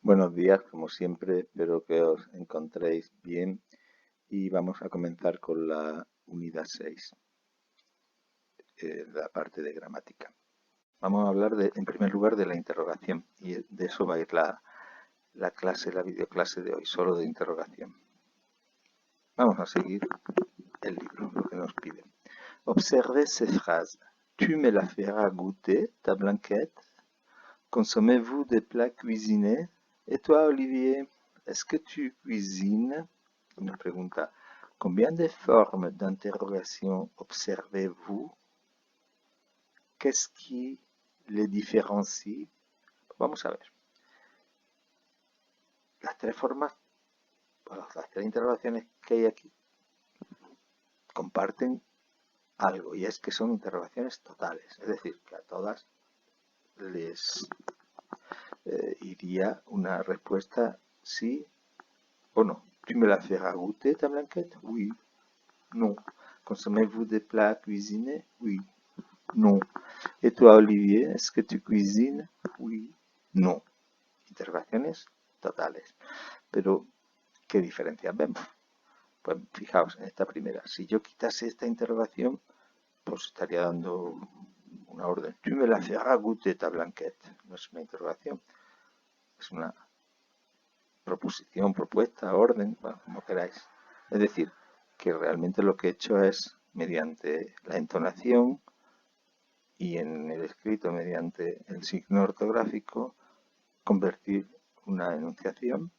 Buenos días, como siempre, espero que os encontréis bien y vamos a comenzar con la unidad 6, la parte de gramática. Vamos a hablar, en primer lugar, de la interrogación y de eso va a ir la clase, la videoclase de hoy, solo de interrogación. Vamos a seguir el libro, lo que nos piden. Observez ces phrases. Tu me la feras goûter, ta blanquette? Consommez-vous des plats cuisinés? Et toi, Olivier, est-ce que tu cuisines? Una pregunta. Combien de formes d'interrogation observez-vous? Qu'est-ce qui les différencie? Vamos a ver. Las tres formas, las tres interrogaciones que hay aquí comparten algo y es que son interrogaciones totales. Es decir, que a todas les iría una respuesta sí o no. Tu me la feras goûter ta blanquette? Oui. Non. Consommez-vous des plats cuisinés? Oui. Non. Et toi, Olivier, est-ce que tu cuisines? Oui. No. Interrogaciones totales. Pero, ¿qué diferencias vemos? Pues fijaos en esta primera. Si yo quitase esta interrogación, pues estaría dando una orden. Tu me la feras goûter ta blanquette. No es una interrogación. Es una proposición, propuesta, orden, bueno, como queráis. Es decir, que realmente lo que he hecho es, mediante la entonación y en el escrito mediante el signo ortográfico, convertir una enunciación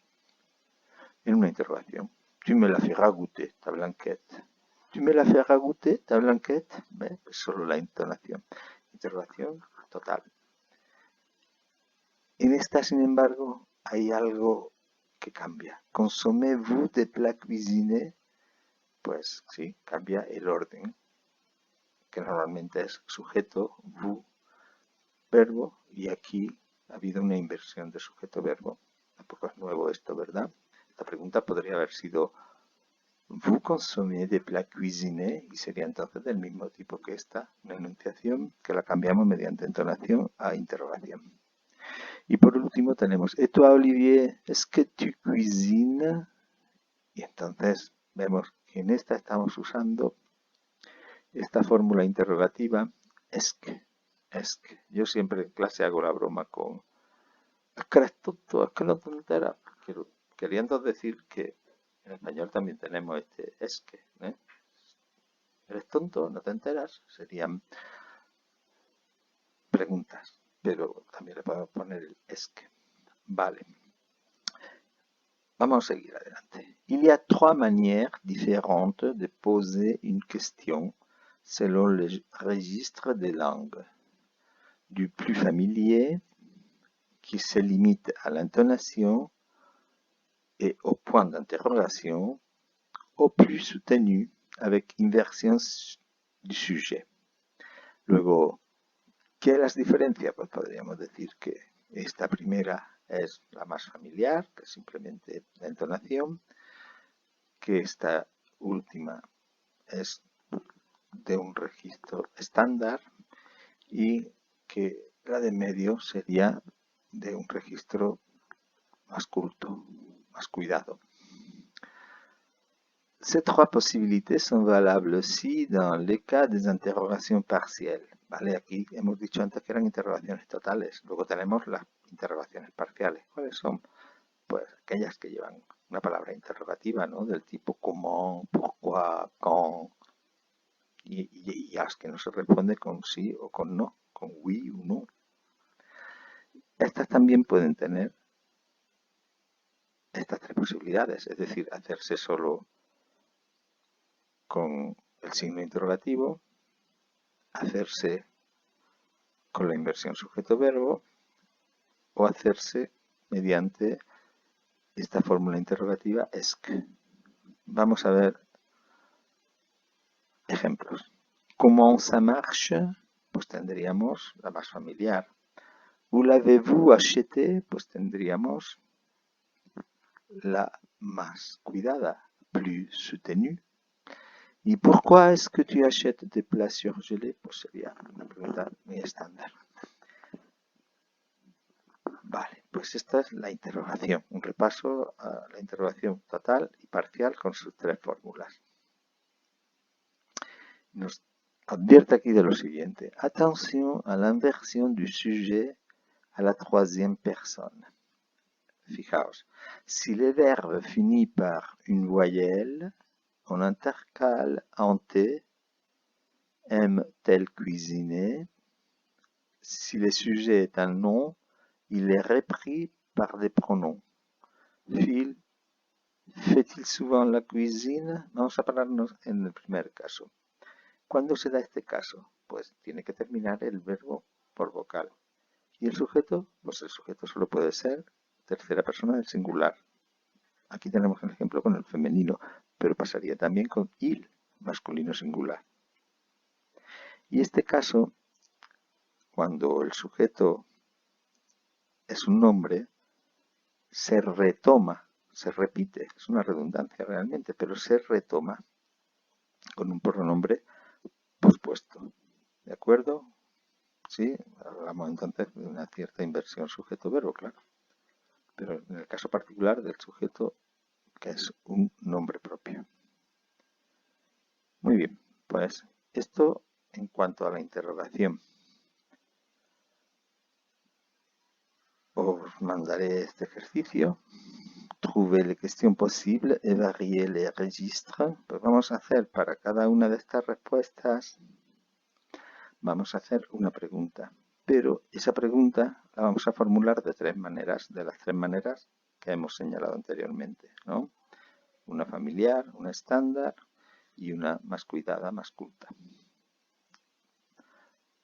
en una interrogación. Tu me la feras goûter, ta blanquette. Tu me la feras goûter, ta blanquette. ¿Ves? Es solo la entonación. Interrogación total. En esta, sin embargo, hay algo que cambia. Consommez-vous des plats cuisinés? Pues sí, cambia el orden, que normalmente es sujeto, vous, verbo, y aquí ha habido una inversión de sujeto-verbo. Tampoco es nuevo esto, ¿verdad? Esta pregunta podría haber sido vous consommez des plats cuisinés y sería entonces del mismo tipo que esta, una enunciación que la cambiamos mediante entonación a interrogación. Y por último tenemos, et toi Olivier, est-ce que tu cuisines? Y entonces vemos que en esta estamos usando esta fórmula interrogativa, es que. Yo siempre en clase hago la broma con, es que eres tonto, es que no te enteras. Queriendo decir que en español también tenemos este es que, ¿eh? ¿Eres tonto? ¿No te enteras? Serían preguntas, pero también le podemos poner el es que. Vale. Vamos a seguir adelante. Il y a trois manières différentes de poser une question selon le registre des langues. Du plus familier, qui se limite à l'intonation et au point d'interrogation, au plus soutenu, avec inversión du sujet. Luego, ¿qué las diferencia? Pues podríamos decir que esta primera es la más familiar, que es simplemente la entonación, que esta última es de un registro estándar y que la de medio sería de un registro más culto, más cuidado. Ces trois possibilités sont valables aussi dans les cas des interrogations partielles. Vale, aquí hemos dicho antes que eran interrogaciones totales. Luego tenemos las interrogaciones parciales. ¿Cuáles son? Pues aquellas que llevan una palabra interrogativa, ¿no? Del tipo comment, pourquoi, quand. Y las que no se responde con sí o con no, con oui o no. Estas también pueden tener estas tres posibilidades, es decir, hacerse solo con el signo interrogativo, hacerse con la inversión sujeto-verbo o hacerse mediante esta fórmula interrogativa ESC. Vamos a ver ejemplos. Comment ça marche? Pues tendríamos la más familiar. Où l'avez-vous acheté? Pues tendríamos la más cuidada, plus soutenue. ¿Y pourquoi est-ce que tu achètes des plats surgelés? Pues sería una pregunta muy estándar. Vale, pues esta es la interrogación, un repaso a la interrogación total y parcial con sus tres fórmulas. Nos advierte aquí de lo siguiente. Attention à l'inversion du sujet à la troisième personne. Fijaos, si le verbe finit par une voyelle, on intercale en T, aime-t-elle cuisiner? Si le sujet est un nom, il est repris par des pronoms. Phil, fait-il souvent la cuisine? Vamos a pararnos en el primer caso. ¿Cuándo se da este caso? Pues tiene que terminar el verbo por vocal. ¿Y el sujeto? Pues el sujeto solo puede ser tercera persona del singular. Aquí tenemos un ejemplo con el femenino, pero pasaría también con il, masculino singular. Y este caso, cuando el sujeto es un nombre, se retoma, se repite, es una redundancia realmente, pero se retoma con un pronombre pospuesto. ¿De acuerdo? Sí, hablamos entonces de una cierta inversión sujeto-verbo, claro. Pero en el caso particular del sujeto que es un nombre propio. Muy bien, pues esto en cuanto a la interrogación. Os mandaré este ejercicio. Trouver les questions posibles et varier les registres. Pues vamos a hacer para cada una de estas respuestas, vamos a hacer una pregunta. Pero esa pregunta la vamos a formular de tres maneras, de las tres maneras que hemos señalado anteriormente, ¿no? Una familiar, una estándar y una más cuidada, más culta.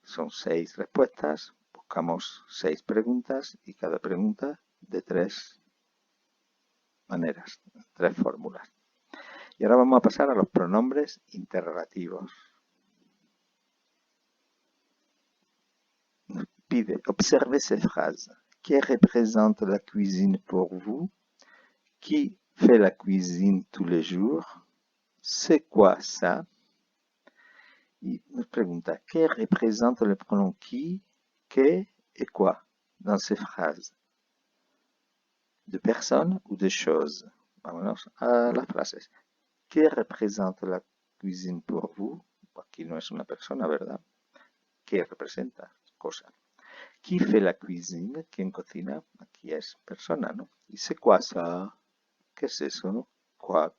Son 6 respuestas, buscamos 6 preguntas y cada pregunta de 3 maneras, 3 fórmulas. Y ahora vamos a pasar a los pronombres interrogativos. Nos pide, observez ces phrases. Qui représente la cuisine pour vous? Qui fait la cuisine tous les jours? C'est quoi ça? Y nos pregunta, ¿qué representa le pronom qui, qué et quoi dans ces phrases? ¿De personne ou de chose? Vámonos a las frases. ¿Qué representa la cuisine pour vous? Aquí no es una persona, ¿verdad? ¿Qué representa? Cosa. ¿Qui fait la cuisine? ¿Quién cocina? Aquí es persona, ¿no? ¿Y c'est quoi ça? ¿Qué es eso, no? Quoi,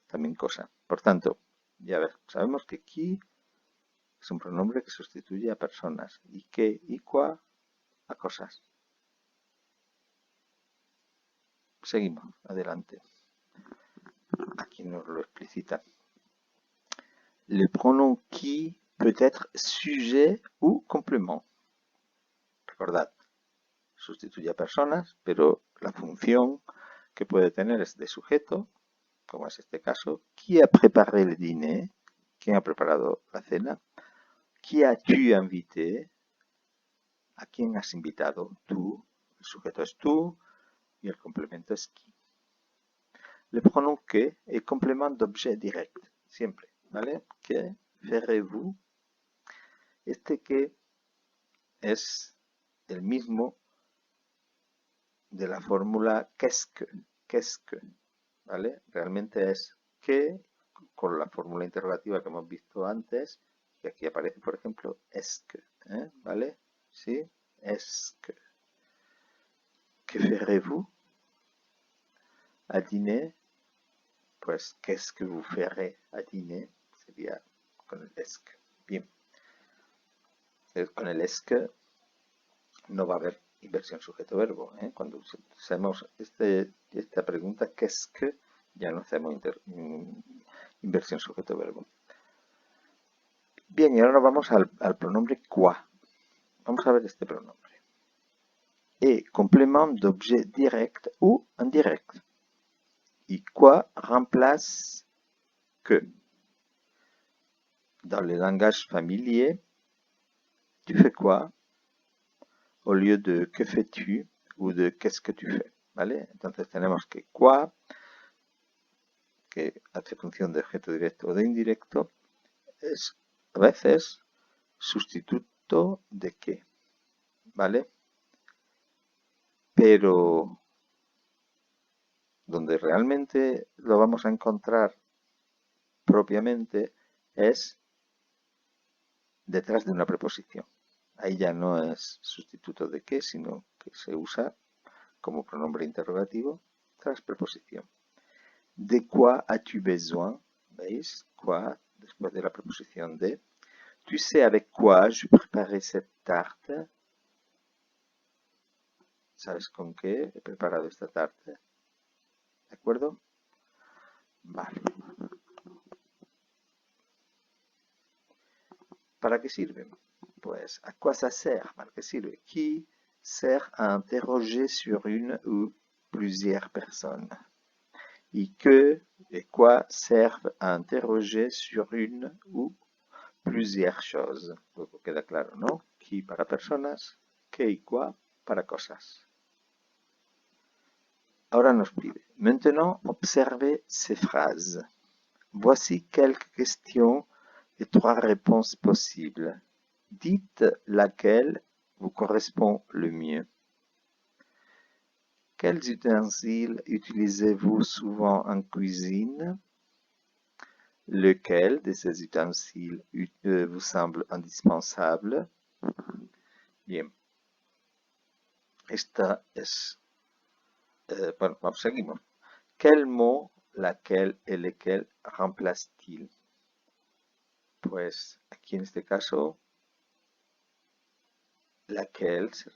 también cosa. Por tanto, ya ves, sabemos que qui es un pronombre que sustituye a personas y que y quoi a cosas. Seguimos, adelante. Aquí nos lo explicita. Le pronom qui peut être sujet ou complément. Recordad, sustituye a personas, pero la función que puede tener es de sujeto, como es este caso. Qui a préparé le dîner? ¿Quién ha preparado la cena? Qui as-tu invité? ¿A quién has invitado? Tú. El sujeto es tú y el complemento es qui. Le pronom que est complément d'objet direct, siempre, ¿vale? Que ferez-vous? Este que es el mismo de la fórmula qu'est-ce que, ¿vale? Realmente es que con la fórmula interrogativa que hemos visto antes, y aquí aparece, por ejemplo, est que, ¿vale? ¿Sí? Est que. Que ferez-vous? À dîner, pues, qu'est-ce que vous ferez à dîner? Sería con el est que. Bien. Con el est que no va a haber inversión sujeto-verbo. Cuando hacemos esta pregunta, qu'est-ce que, ya no hacemos inversión sujeto-verbo. Bien, y ahora vamos al pronombre quoi. Vamos a ver este pronombre. Et complément d'objet direct ou indirect. Y quoi remplace que. Dans le langage familier, tu fais quoi au lieu de que fais-tu ou de qu'est-ce que tu fais, ¿vale? Entonces tenemos que quoi, que hace función de objeto directo o de indirecto, es a veces sustituto de qué, ¿vale? pero donde realmente lo vamos a encontrar propiamente es detrás de una preposición. Ahí ya no es sustituto de qué, sino que se usa como pronombre interrogativo tras preposición. De quoi as-tu besoin? ¿Veis? Quoi, después de la preposición de. Tu sais avec quoi je préparais cette tarte? ¿Sabes con qué he preparado esta tarta? ¿De acuerdo? Vale. ¿Para qué sirve? Pues, ¿à quoi ça sert? ¿Para qué sirve? Qui sert à interroger sur une ou plusieurs personnes. Y que et quoi servent à interroger sur une ou plusieurs choses. Luego queda claro, ¿no? Qui para personas, que y quoi para cosas. Ahora nos pide, maintenant observez ces phrases. Voici quelques questions et 3 réponses possibles. Dites laquelle vous correspond le mieux. Quels ustensiles utilisez-vous souvent en cuisine? Lequel de ces ustensiles vous semble indispensable? Bien. Esta es... bueno, vamos, seguimos. ¿Quel mot, laquelle et lequel remplace-t-il? Pues aquí en este caso, laquelle se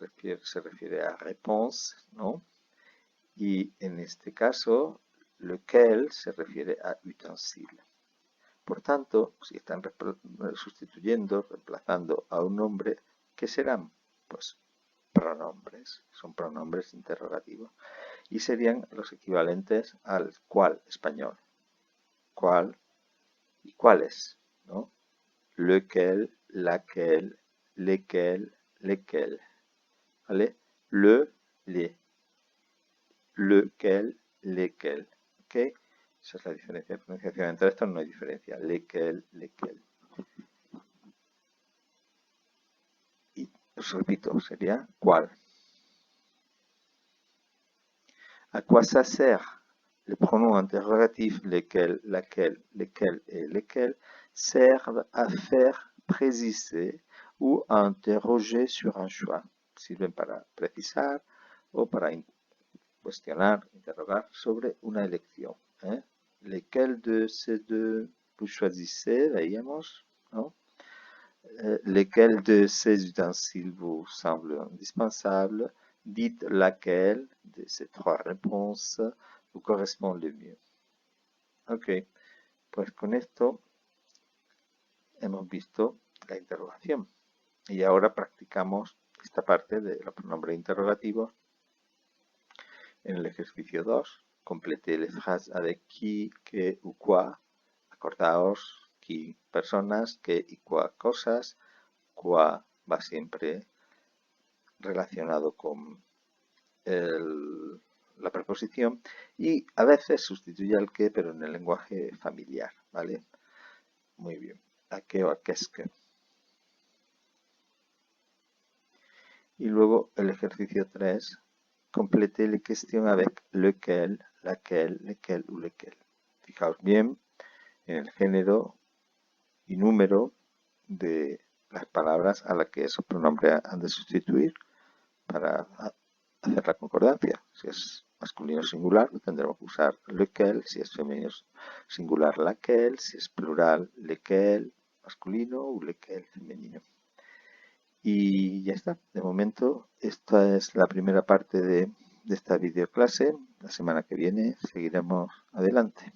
refiere a réponse, ¿no? Y en este caso, lequel se refiere a utensile. Por tanto, si están sustituyendo, reemplazando a un nombre, ¿qué serán? Pues pronombres, son pronombres interrogativos. Y serían los equivalentes al cuál español. ¿Cuál y cuáles? ¿No? Lequel, laquelle, lesquels, lesquels. ¿Vale? Le, les. Lequel, lesquels. ¿Ok? Esa es la diferencia de pronunciación. Entre estos no hay diferencia. Lequel, lesquels. Y os repito, sería cuál. À quoi ça sert? Les pronoms interrogatifs lesquels, laquelle, lesquels et lesquels servent à faire préciser ou à interroger sur un choix. Sirven para precisar o para cuestionar, interrogar sobre una elección. Lesquels de ces deux vous choisissez, veíamos, ¿no? Lesquels de ces ustensiles vous semblent indispensables? Dites laquelle de ces 3 réponses vous correspond le mieux. Ok, pues con esto hemos visto la interrogación. Y ahora practicamos esta parte de los pronombres interrogativos en el ejercicio 2. Complétez les phrases avec qui, que ou quoi. Acordaos, qui personas, que y quoi cosas. Quoi va siempre relacionado con la preposición y a veces sustituye al que, pero en el lenguaje familiar, ¿vale? Muy bien. ¿A qué o a qué es que? Y luego el ejercicio 3, complétez la question avec lequel, laquelle, lesquels ou lesquels. Fijaos bien en el género y número de las palabras a las que esos pronombres han de sustituir para hacer la concordancia. Si es masculino singular, tendremos que usar lequel, si es femenino singular, laquelle, si es plural, lesquels, masculino, o lesquels, femenino. Y ya está. De momento, esta es la primera parte de esta videoclase. La semana que viene seguiremos adelante.